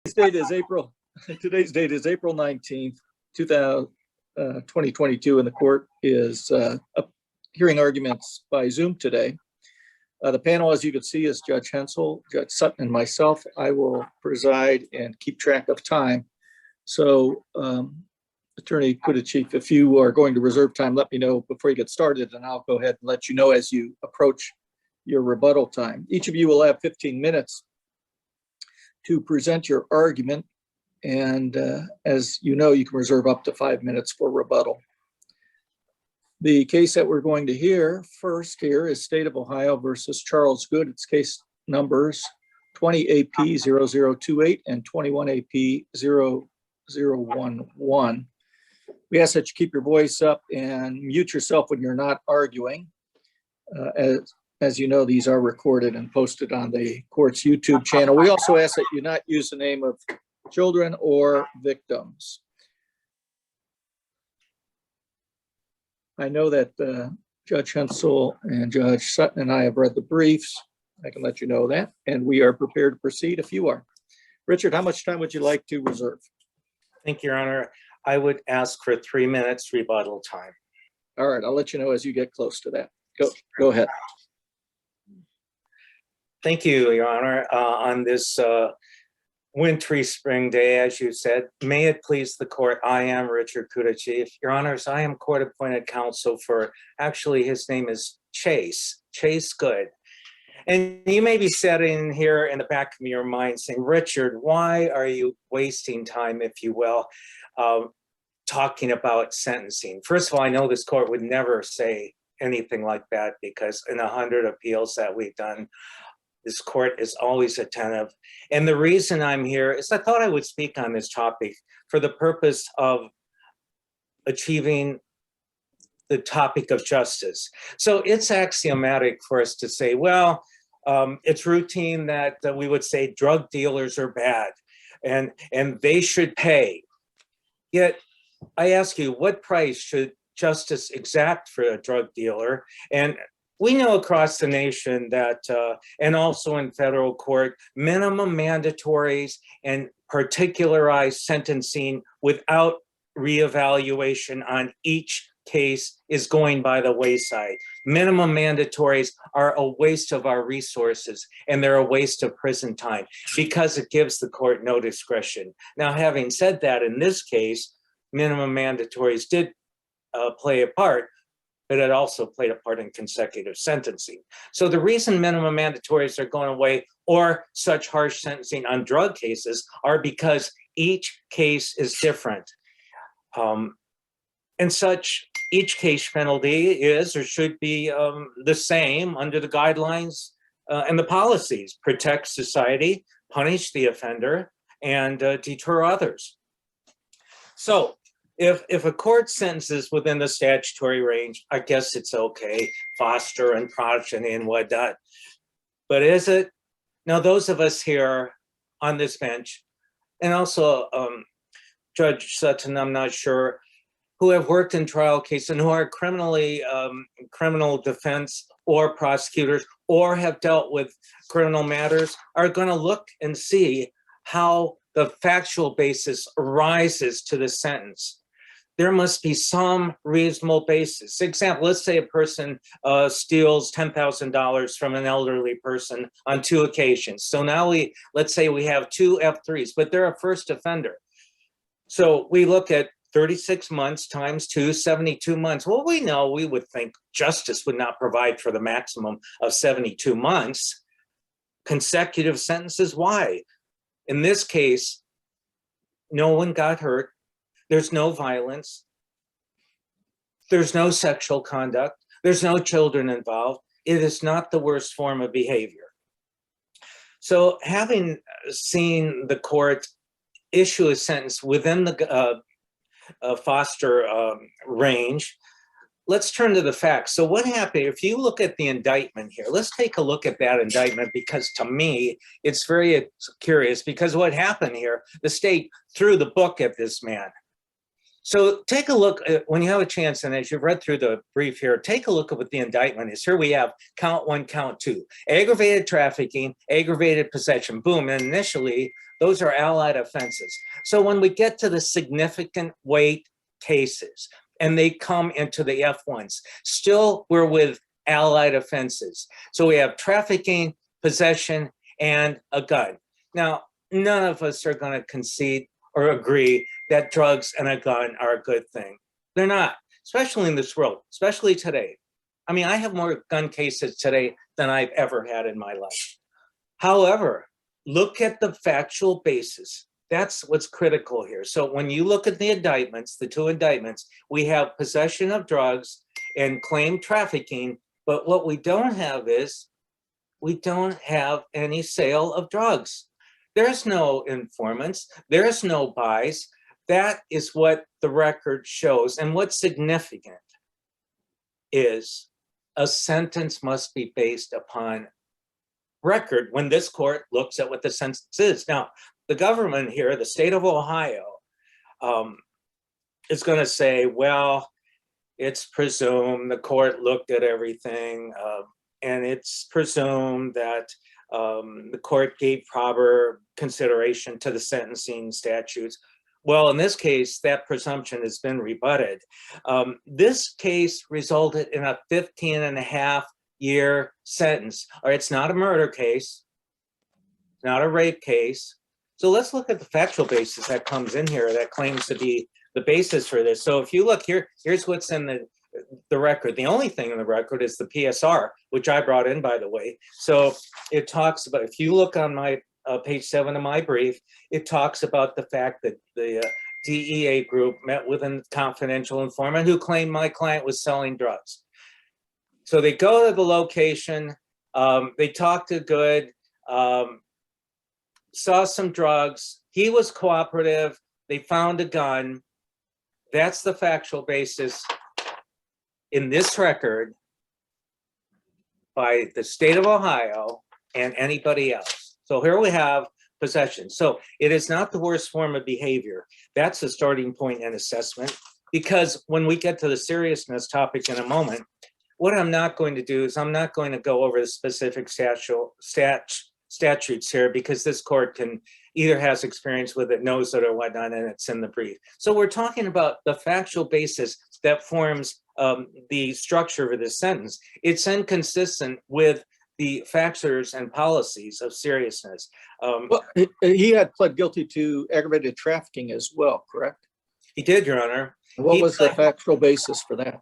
Today's date is April 19th, 2022, and the court is hearing arguments by Zoom today. The panel, as you can see, is Judge Hensel, Judge Sutton, and myself. I will preside and keep track of time. So, Attorney Kudachief, if you are going to reserve time, let me know before you get started, and I'll go ahead and let you know as you approach your rebuttal time. Each of you will have 15 minutes to present your argument. And as you know, you can reserve up to 5 minutes for rebuttal. The case that we're going to hear first here is State of Ohio versus Charles Good. It's case numbers 20AP0028 and 21AP0011. We ask that you keep your voice up and mute yourself when you're not arguing. As you know, these are recorded and posted on the court's YouTube channel. We also ask that you not use the name of children or victims. I know that Judge Hensel and Judge Sutton and I have read the briefs. I can let you know that, and we are prepared to proceed if you are. Richard, how much time would you like to reserve? Thank you, Your Honor. I would ask for 3 minutes rebuttal time. All right, I'll let you know as you get close to that. Go ahead. Thank you, Your Honor. On this wintry spring day, as you said, may it please the court, I am Richard Kudachief. Your Honors, I am court-appointed counsel for, actually his name is Chase Good. And you may be sitting here in the back of your mind saying, Richard, why are you wasting time, if you will, talking about sentencing? First of all, I know this court would never say anything like that because in 100 appeals that we've done, this court is always attentive. And the reason I'm here is I thought I would speak on this topic for the purpose of achieving the topic of justice. So it's axiomatic for us to say, well, it's routine that we would say drug dealers are bad and they should pay. Yet I ask you, what price should justice exact for a drug dealer? And we know across the nation that, and also in federal court, minimum mandatories and particularized sentencing without reevaluation on each case is going by the wayside. Minimum mandatories are a waste of our resources and they're a waste of prison time because it gives the court no discretion. Now, having said that, in this case, minimum mandatories did play a part, but it also played a part in consecutive sentencing. So the reason minimum mandatories are going away or such harsh sentencing on drug cases are because each case is different. And such, each case penalty is or should be the same under the guidelines and the policies: protect society, punish the offender, and deter others. So if a court sentences within the statutory range, I guess it's okay, foster and progeny and whatnot. But is it? Now, those of us here on this bench, and also Judge Sutton, I'm not sure, who have worked in trial cases and who are criminal defense or prosecutors or have dealt with criminal matters are going to look and see how the factual basis rises to the sentence. There must be some reasonable basis. Example, let's say a person steals $10,000 from an elderly person on 2 occasions. So now let's say we have 2 F3s, but they're a first offender. So we look at 36 months times 2, 72 months. Well, we know we would think justice would not provide for the maximum of 72 months. Consecutive sentences, why? In this case, no one got hurt. There's no violence. There's no sexual conduct. There's no children involved. It is not the worst form of behavior. So having seen the court issue a sentence within the foster range, let's turn to the facts. So what happened, if you look at the indictment here, let's take a look at that indictment because to me, it's very curious because what happened here, the state threw the book at this man. So take a look at, when you have a chance, and as you've read through the brief here, take a look at what the indictment is. Here we have count one, count two, aggravated trafficking, aggravated possession, boom. And initially, those are allied offenses. So when we get to the significant weight cases and they come into the F1s, still we're with allied offenses. So we have trafficking, possession, and a gun. Now, none of us are going to concede or agree that drugs and a gun are a good thing. They're not, especially in this world, especially today. I mean, I have more gun cases today than I've ever had in my life. However, look at the factual basis. That's what's critical here. So when you look at the indictments, the two indictments, we have possession of drugs and claim trafficking, but what we don't have is we don't have any sale of drugs. There's no informants, there's no buys. That is what the record shows. And what's significant is a sentence must be based upon record when this court looks at what the sentence is. Now, the government here, the state of Ohio, is going to say, well, it's presumed the court looked at everything, and it's presumed that the court gave proper consideration to the sentencing statutes. Well, in this case, that presumption has been rebutted. This case resulted in a 15.5-year sentence. Or it's not a murder case, not a rape case. So let's look at the factual basis that comes in here that claims to be the basis for this. So if you look here, here's what's in the record. The only thing in the record is the PSR, which I brought in, by the way. So it talks about, if you look on my page 7 of my brief, it talks about the fact that the DEA group met with a confidential informant who claimed my client was selling drugs. So they go to the location, they talked to Good, saw some drugs, he was cooperative, they found a gun. That's the factual basis in this record by the state of Ohio and anybody else. So here we have possession. So it is not the worst form of behavior. That's the starting point and assessment, because when we get to the seriousness topic in a moment, what I'm not going to do is I'm not going to go over the specific statutes here, because this court can either has experience with it, knows it or whatnot, and it's in the brief. So we're talking about the factual basis that forms the structure of this sentence. It's inconsistent with the factors and policies of seriousness. Well, he had pled guilty to aggravated trafficking as well, correct? He did, Your Honor. What was the factual basis for that?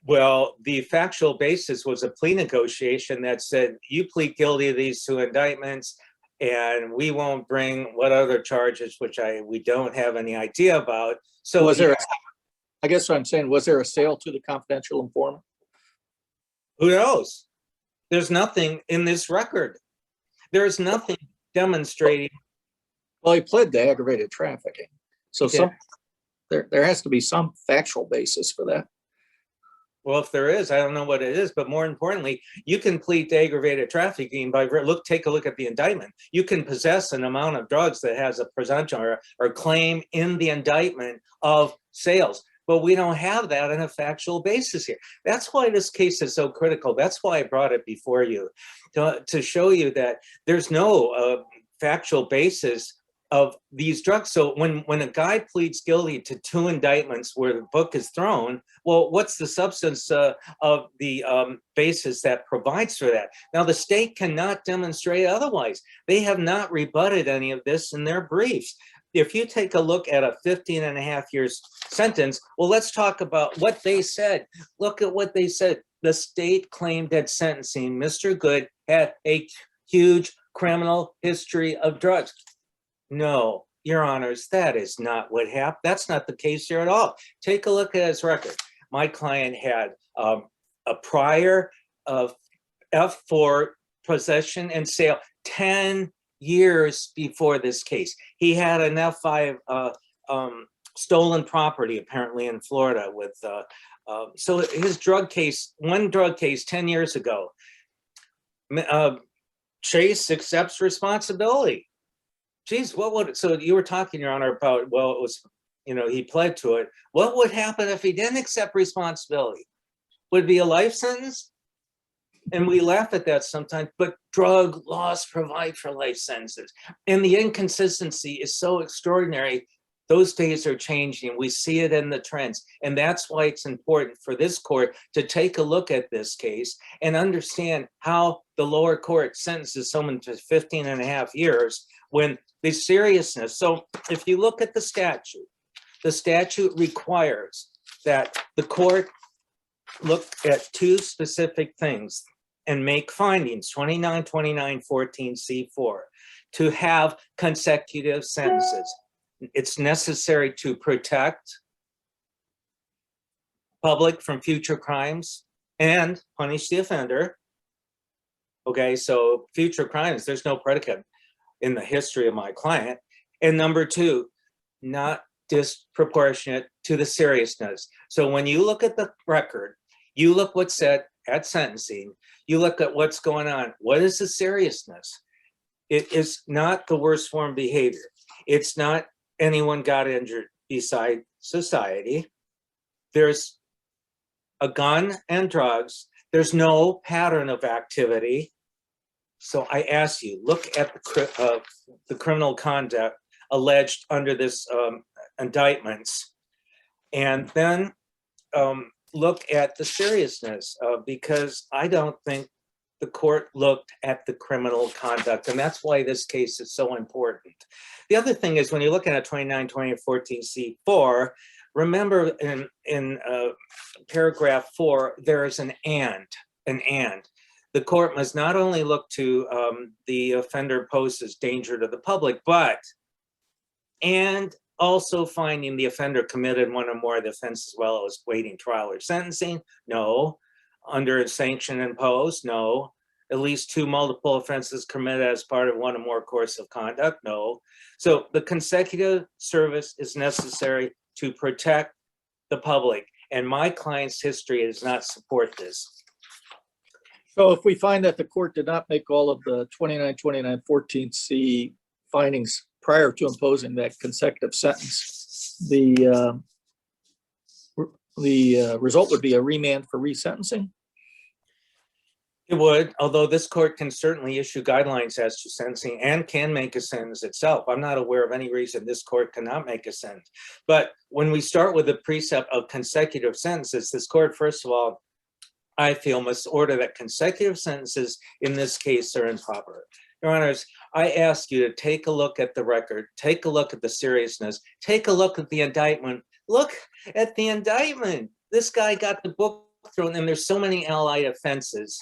Well, the factual basis was a plea negotiation that said, you plead guilty to these two indictments, and we won't bring what other charges, which we don't have any idea about. So was there, I guess what I'm saying, was there a sale to the confidential informant? Who knows? There's nothing in this record. There's nothing demonstrating. Well, he pled to aggravated trafficking. So there has to be some factual basis for that. Well, if there is, I don't know what it is, but more importantly, you can plead to aggravated trafficking by take a look at the indictment. You can possess an amount of drugs that has a presumption or claim in the indictment of sales, but we don't have that in a factual basis here. That's why this case is so critical. That's why I brought it before you, to show you that there's no factual basis of these drugs. So when a guy pleads guilty to two indictments where the book is thrown, well, what's the substance of the basis that provides for that? Now, the state cannot demonstrate otherwise. They have not rebutted any of this in their briefs. If you take a look at a 15.5 years sentence, well, let's talk about what they said. Look at what they said. The state claimed at sentencing, Mr. Good had a huge criminal history of drugs. No, Your Honors, that is not what happened. That's not the case here at all. Take a look at his record. My client had a prior F4 possession and sale 10 years before this case. He had an F5 stolen property, apparently in Florida. With so his drug case, one drug case 10 years ago. Chase accepts responsibility. Geez, what would, so you were talking, Your Honor, about, well, it was, he pled to it. What would happen if he didn't accept responsibility? Would it be a life sentence? And we laugh at that sometimes, but drug laws provide for life sentences. And the inconsistency is so extraordinary. Those days are changing. We see it in the trends. And that's why it's important for this court to take a look at this case and understand how the lower court sentences someone to 15 and a half years when the seriousness. So if you look at the statute requires that the court look at two specific things and make findings, 29-29-14C4, to have consecutive sentences. It's necessary to protect public from future crimes and punish the offender. Okay, so future crimes, there's no predicate in the history of my client. And number two, not disproportionate to the seriousness. So when you look at the record, you look what's said at sentencing, you look at what's going on. What is the seriousness? It is not the worst form of behavior. It's not anyone got injured beside society. There's a gun and drugs. There's no pattern of activity. So I ask you, look at the criminal conduct alleged under this indictments, and then look at the seriousness, because I don't think the court looked at the criminal conduct, and that's why this case is so important. The other thing is when you're looking at 29-20-14C4, remember in paragraph 4, there is an and. The court must not only look to the offender poses danger to the public, and also finding the offender committed one or more of the offenses as well as waiting trial or sentencing. No. Under a sanction imposed. No. At least 2 multiple offenses committed as part of one or more course of conduct. No. So the consecutive service is necessary to protect the public, and my client's history does not support this. So if we find that the court did not make all of the 29-29-14C findings prior to imposing that consecutive sentence, the result would be a remand for resentencing? It would, although this court can certainly issue guidelines as to sentencing and can make a sentence itself. I'm not aware of any reason this court cannot make a sentence. But when we start with the precept of consecutive sentences, this court, first of all, I feel must order that consecutive sentences in this case are improper. Your Honors, I ask you to take a look at the record, take a look at the seriousness, take a look at the indictment. Look at the indictment. This guy got the book thrown, and there's so many allied offenses.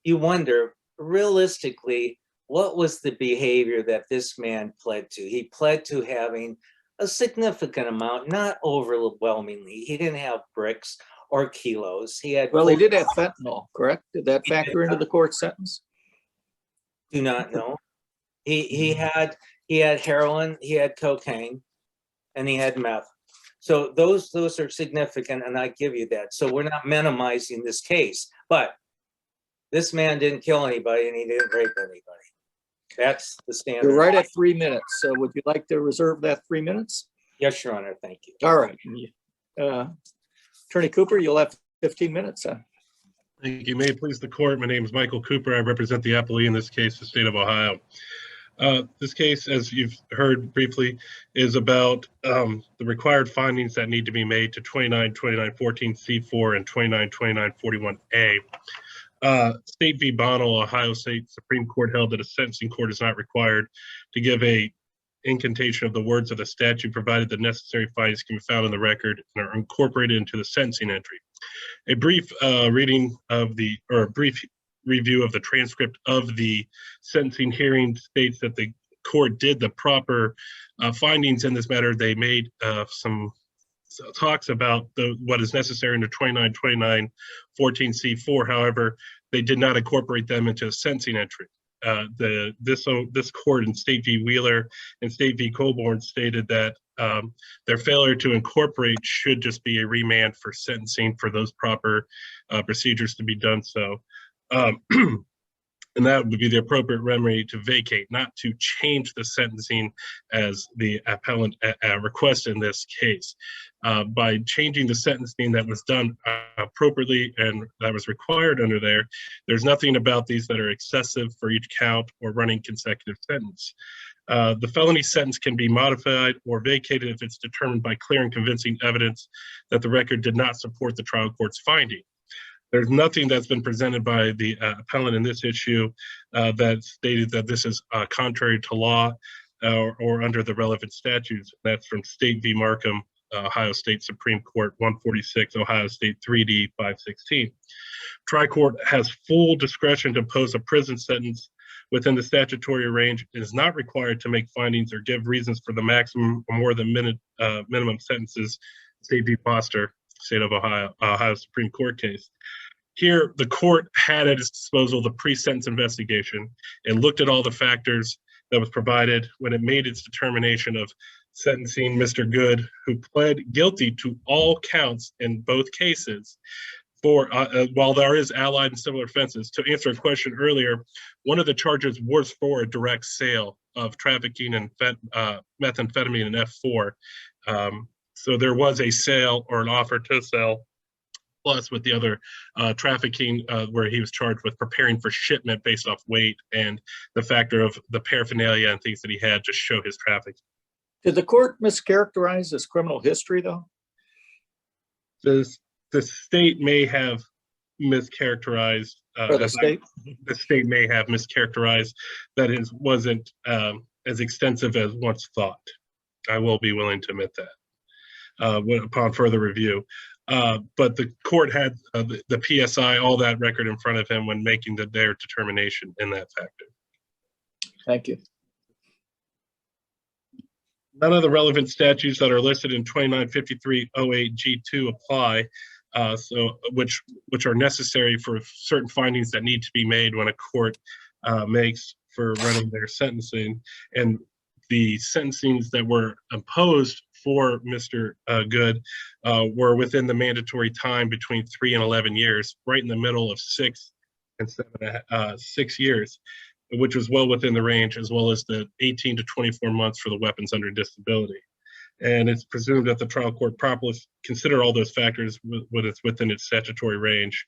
You wonder, realistically, what was the behavior that this man pled to? He pled to having a significant amount, not overwhelmingly. He didn't have bricks or kilos. He had. Well, he did have fentanyl, correct? Did that factor into the court sentence? Do not know. He had heroin, he had cocaine, and he had meth. So those are significant, and I give you that. So we're not minimizing this case, but this man didn't kill anybody and he didn't rape anybody. That's the standard. You're right at 3 minutes. So would you like to reserve that 3 minutes? Yes, Your Honor. Thank you. All right. Attorney Cooper, you'll have 15 minutes. Thank you. May it please the court. My name is Michael Cooper. I represent the appellee in this case, the state of Ohio. This case, as you've heard briefly, is about the required findings that need to be made to 29-29-14C4 and 29-29-41A. State v. Bonnell, Ohio State Supreme Court held that a sentencing court is not required to give a incantation of the words of the statute, provided the necessary findings can be found in the record and are incorporated into the sentencing entry. A brief reading of a brief review of the transcript of the sentencing hearing states that the court did the proper findings in this matter. They made some talks about what is necessary under 29-29-14C4. However, they did not incorporate them into the sentencing entry. This court in State v. Wheeler and State v. Colborn stated that their failure to incorporate should just be a remand for sentencing for those proper procedures to be done so. And that would be the appropriate remedy to vacate, not to change the sentencing as the appellant requested in this case. By changing the sentencing that was done appropriately and that was required under there, there's nothing about these that are excessive for each count or running consecutive sentence. The felony sentence can be modified or vacated if it's determined by clear and convincing evidence that the record did not support the trial court's finding. There's nothing that's been presented by the appellant in this issue that stated that this is contrary to law or under the relevant statutes. That's from State v. Markham, Ohio State Supreme Court 146, Ohio State 3D 516. Tri-Court has full discretion to impose a prison sentence within the statutory range. It is not required to make findings or give reasons for the maximum or more than minimum sentences. State v. Foster, State of Ohio, Ohio Supreme Court case. Here, the court had at its disposal the pre-sentence investigation and looked at all the factors that was provided when it made its determination of sentencing Mr. Good, who pled guilty to all counts in both cases for, while there is allied and similar offenses. To answer a question earlier, one of the charges was for a direct sale of trafficking and methamphetamine and F4. So there was a sale or an offer to sell, plus with the other trafficking where he was charged with preparing for shipment based off weight and the factor of the paraphernalia and things that he had to show his trafficking. Did the court mischaracterize his criminal history, though? The state may have mischaracterized. The state may have mischaracterized that it wasn't as extensive as once thought. I will be willing to admit that upon further review. But the court had the PSI, all that record in front of him when making their determination in that factor. Thank you. None of the relevant statutes that are listed in 295308G2 apply, which are necessary for certain findings that need to be made when a court makes for running their sentencing. And the sentencings that were imposed for Mr. Good were within the mandatory time between 3 and 11 years, right in the middle of 6 and 6 years, which was well within the range, as well as the 18 to 24 months for the weapons under disability. And it's presumed that the trial court properly consider all those factors when it's within its statutory range,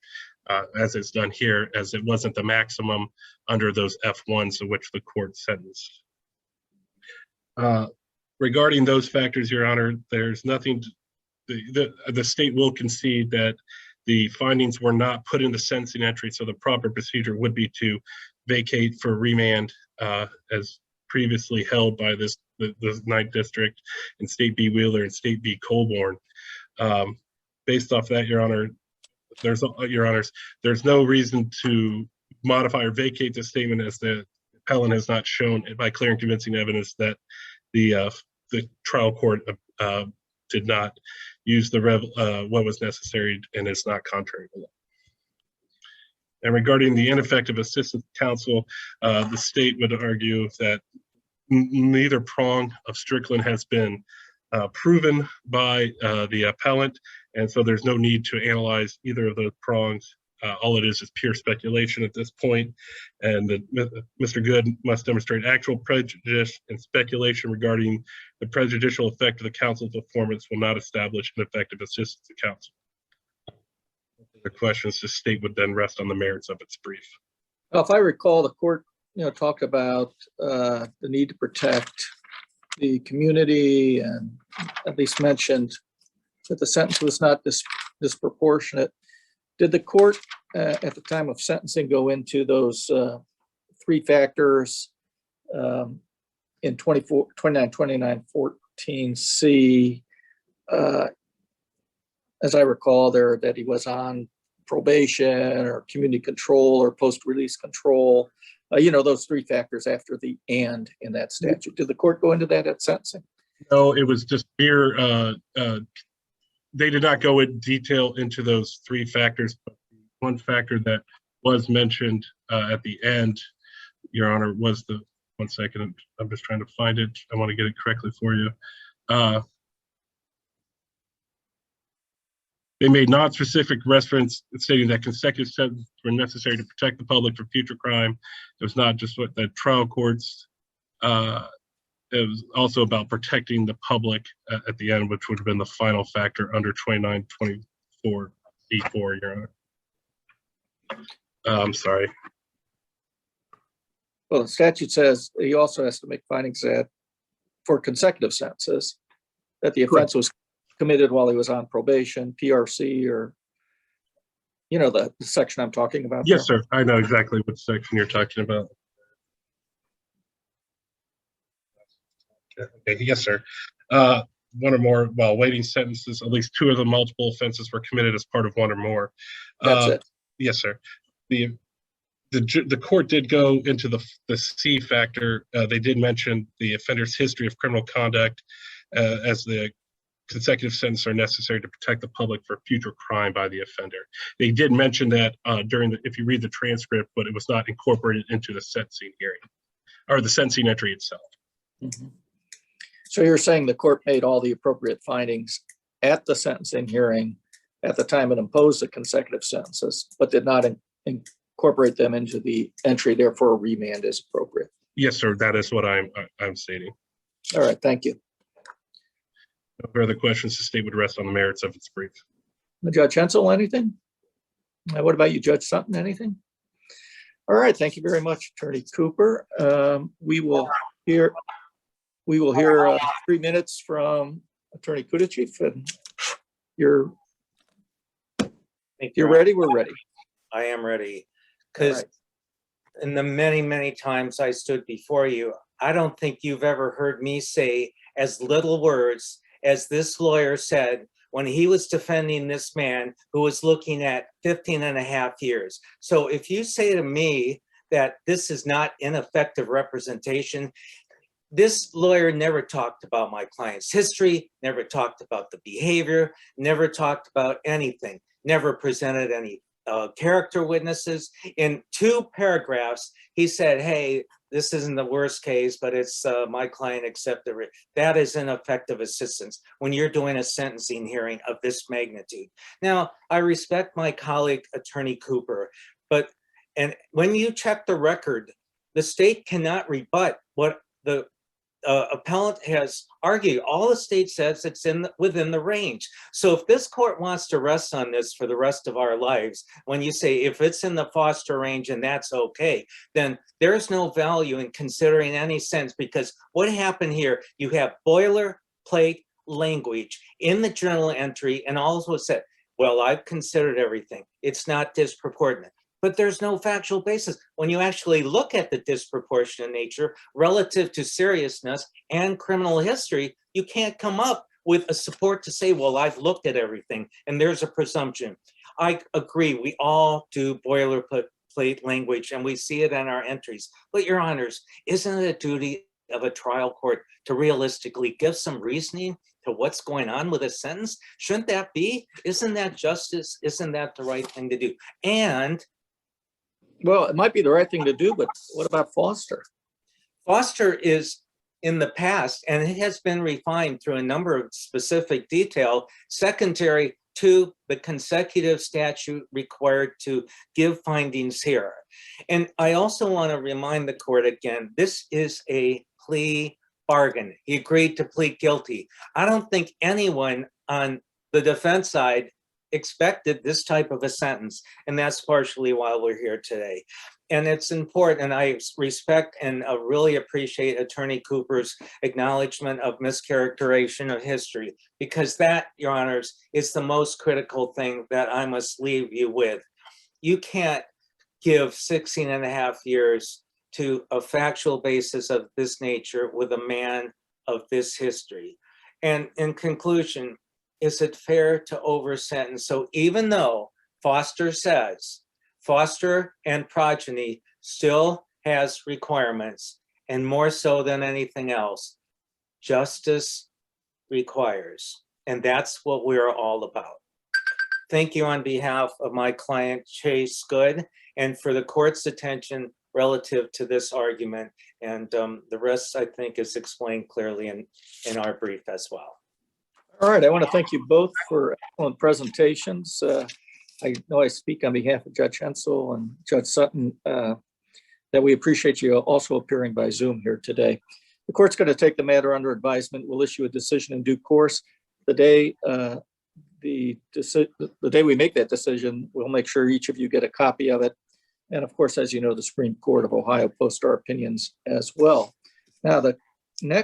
as it's done here, as it wasn't the maximum under those F1s of which the court sentenced. Regarding those factors, Your Honor, there's nothing, the state will concede that the findings were not put in the sentencing entry, so the proper procedure would be to vacate for remand as previously held by the 9th District and State v. Wheeler and State v. Colborne. Based off that, Your Honor, there's no reason to modify or vacate the statement, as the appellant has not shown by clear and convincing evidence that the trial court did not use what was necessary and is not contrary to law. And regarding the ineffective assistance of counsel, the state would argue that neither prong of Strickland has been proven by the appellant, and so there's no need to analyze either of those prongs. All it is pure speculation at this point, and that Mr. Good must demonstrate actual prejudice, and speculation regarding the prejudicial effect of the counsel's performance will not establish an effective assistance of counsel. The questions, the state would then rest on the merits of its brief. Well, if I recall, the court, talked about the need to protect the community, and at least mentioned that the sentence was not disproportionate. Did the court at the time of sentencing go into those 3 factors in 29-29-14C? As I recall, there that he was on probation or community control or post-release control, those 3 factors after the and in that statute. Did the court go into that at sentencing? No, it was just mere, they did not go in detail into those 3 factors, but one factor that was mentioned at the end, Your Honor, was the, one second, I'm just trying to find it. I want to get it correctly for you. They made non-specific reference stating that consecutive sentences were necessary to protect the public from future crime. It was not just what the trial courts, it was also about protecting the public at the end, which would have been the final factor under 2924 E4, Your Honor. I'm sorry. Well, the statute says he also has to make findings that for consecutive sentences, that the offense was committed while he was on probation, PRC, or, you know, the section I'm talking about. Yes, sir. I know exactly what section you're talking about. Okay, yes, sir. One or more, while waiting sentences, at least two of the multiple offenses were committed as part of one or more. That's it. Yes, sir. The court did go into the C factor. They did mention the offender's history of criminal conduct as the consecutive sentences are necessary to protect the public for future crime by the offender. They did mention that if you read the transcript, but it was not incorporated into the sentencing hearing or the sentencing entry itself. Mm-hmm. So you're saying the court made all the appropriate findings at the sentencing hearing at the time it imposed the consecutive sentences, but did not incorporate them into the entry, therefore a remand is appropriate. Yes, sir. That is what I'm stating. All right, thank you. No further questions. The state would rest on the merits of its brief. Judge Hensel, anything? What about you, Judge Sutton, anything? All right, thank you very much, Attorney Cooper. We will hear 3 minutes from Attorney Kudichieff, and you're ready? We're ready. I am ready, because in the many, many times I stood before you, I don't think you've ever heard me say as little words as this lawyer said when he was defending this man who was looking at 15.5 years. So if you say to me that this is not ineffective representation, this lawyer never talked about my client's history, never talked about the behavior, never talked about anything, never presented any character witnesses. In 2 paragraphs, he said, hey, this isn't the worst case, but it's my client accepted it. That is ineffective assistance when you're doing a sentencing hearing of this magnitude. Now, I respect my colleague, Attorney Cooper, and when you check the record, the state cannot rebut what the appellant has argued. All the state says it's within the range. So if this court wants to rest on this for the rest of our lives, when you say if it's in the Foster range and that's okay, then there's no value in considering any sense, because what happened here, you have boilerplate language in the journal entry, and also said, well, I've considered everything. It's not disproportionate. But there's no factual basis. When you actually look at the disproportionate nature relative to seriousness and criminal history, you can't come up with a support to say, well, I've looked at everything and there's a presumption. I agree, we all do boilerplate language and we see it in our entries. But Your Honors, isn't it a duty of a trial court to realistically give some reasoning to what's going on with a sentence? Shouldn't that be? Isn't that justice? Isn't that the right thing to do? And well, it might be the right thing to do, but what about Foster? Foster is in the past, and it has been refined through a number of specific detail, secondary to the consecutive statute required to give findings here. And I also want to remind the court again, this is a plea bargain. He agreed to plead guilty. I don't think anyone on the defense side expected this type of a sentence, and that's partially why we're here today. And it's important, and I respect and really appreciate Attorney Cooper's acknowledgement of mischaracterization of history, because that, Your Honors, is the most critical thing that I must leave you with. You can't give 16.5 years to a factual basis of this nature with a man of this history. And in conclusion, is it fair to over-sentence? So even though Foster says Foster and progeny still has requirements, and more so than anything else, justice requires. And that's what we're all about. Thank you on behalf of my client, Chase Good, and for the court's attention relative to this argument. And the rest, I think, is explained clearly in our brief as well. All right, I want to thank you both for excellent presentations. I know I speak on behalf of Judge Hensel and Judge Sutton that we appreciate you also appearing by Zoom here today. The court's going to take the matter under advisement. We'll issue a decision in due course. The day we make that decision, we'll make sure each of you get a copy of it. And of course, as you know, the Supreme Court of Ohio posts our opinions as well. Now, the